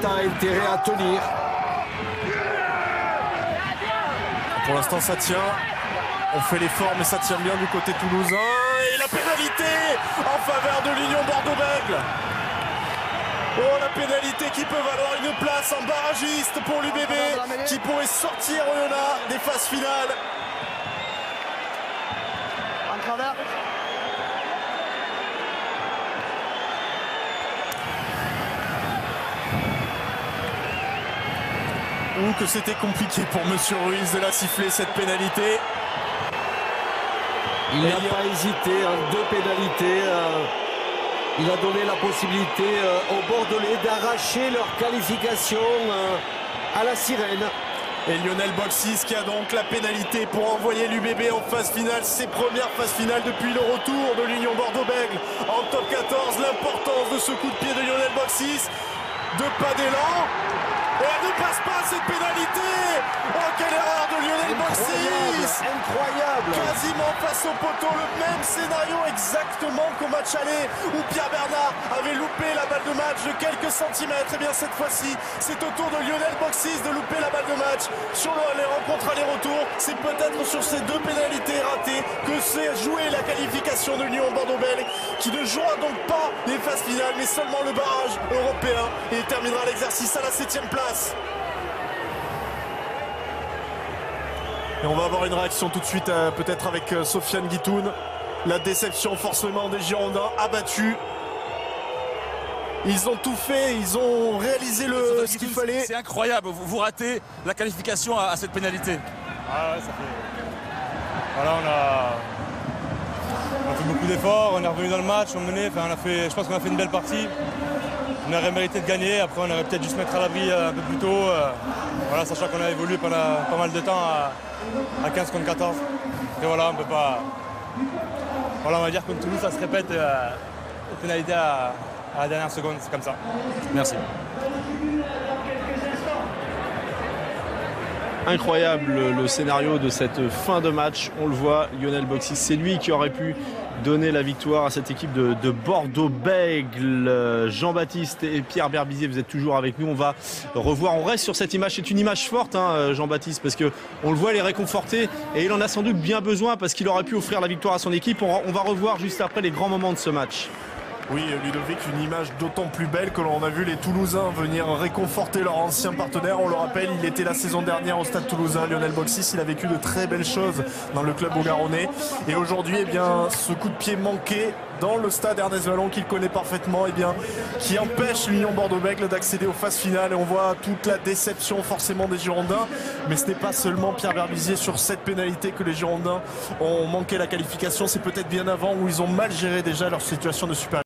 t'as intérêt à tenir. Pour l'instant, ça tient. On fait l'effort, mais ça tient bien du côté toulousain. Et la pénalité en faveur de l'Union Bordeaux-Bègles. Oh, la pénalité qui peut valoir une place en barragiste pour l'UBB, qui pourrait sortir Oyonnax des phases finales. En travers. Ou que c'était compliqué pour Monsieur Ruiz de la siffler, cette pénalité. Il n'a pas hésité, en 2 pénalités. Il a donné la possibilité aux Bordelais d'arracher leur qualification à la sirène. Et Lionel Boxis qui a donc la pénalité pour envoyer l'UBB en phase finale, ses premières phases finales depuis le retour de l'Union Bordeaux-Bègles en top 14. L'importance de ce coup de pied de Lionel Boxis, 2 pas d'élan. Et elle ne passe pas cette pénalité. Oh, quelle erreur de Lionel Boxis. Incroyable. Quasiment face au poteau, le même scénario exactement qu'au match aller où Pierre Bernard avait loupé la balle de match de quelques centimètres. Et bien cette fois-ci, c'est au tour de Lionel Boxis de louper la balle de match sur les rencontres aller-retour. C'est peut-être sur ces 2 pénalités ratées que s'est jouée la qualification de l'Union Bordeaux-Bègles, qui ne jouera donc pas les phases finales mais seulement le barrage européen, et terminera l'exercice à la 7e place. Et on va avoir une réaction tout de suite, peut-être avec Sofiane Guitoun. La déception forcément des Girondins, abattus. Ils ont tout fait, ils ont réalisé ce qu'il fallait. C'est incroyable, vous ratez la qualification à cette pénalité. Ah ouais, ça fait... Voilà, on a fait beaucoup d'efforts, on est revenu dans le match, on menait, je pense qu'on a fait une belle partie. On aurait mérité de gagner, après on aurait peut-être dû se mettre à l'abri un peu plus tôt. Voilà, sachant qu'on a évolué pendant pas mal de temps à 15 contre 14. Et voilà, on peut pas. Voilà, on va dire que Toulouse, ça se répète, les pénalités à la dernière seconde, c'est comme ça. Merci. Incroyable le scénario de cette fin de match. On le voit, Lionel Boxis, c'est lui qui aurait pu donner la victoire à cette équipe de Bordeaux-Bègles. Jean-Baptiste et Pierre Berbizier, vous êtes toujours avec nous. On va revoir, on reste sur cette image. C'est une image forte, hein, Jean-Baptiste, parce qu'on le voit, il est réconforté et il en a sans doute bien besoin parce qu'il aurait pu offrir la victoire à son équipe. On va revoir juste après les grands moments de ce match. Oui, Ludovic, une image d'autant plus belle que l'on a vu les Toulousains venir réconforter leur ancien partenaire. On le rappelle, il était la saison dernière au Stade Toulousain. Lionel Boxis, il a vécu de très belles choses dans le club haut-garonnais. Et aujourd'hui, eh bien, ce coup de pied manqué dans le stade Ernest Vallon qu'il connaît parfaitement, eh bien, qui empêche l'Union Bordeaux-Bègles d'accéder aux phases finales. Et on voit toute la déception forcément des Girondins. Mais ce n'est pas seulement Pierre Berbizier sur cette pénalité que les Girondins ont manqué la qualification. C'est peut-être bien avant où ils ont mal géré déjà leur situation de supériorité.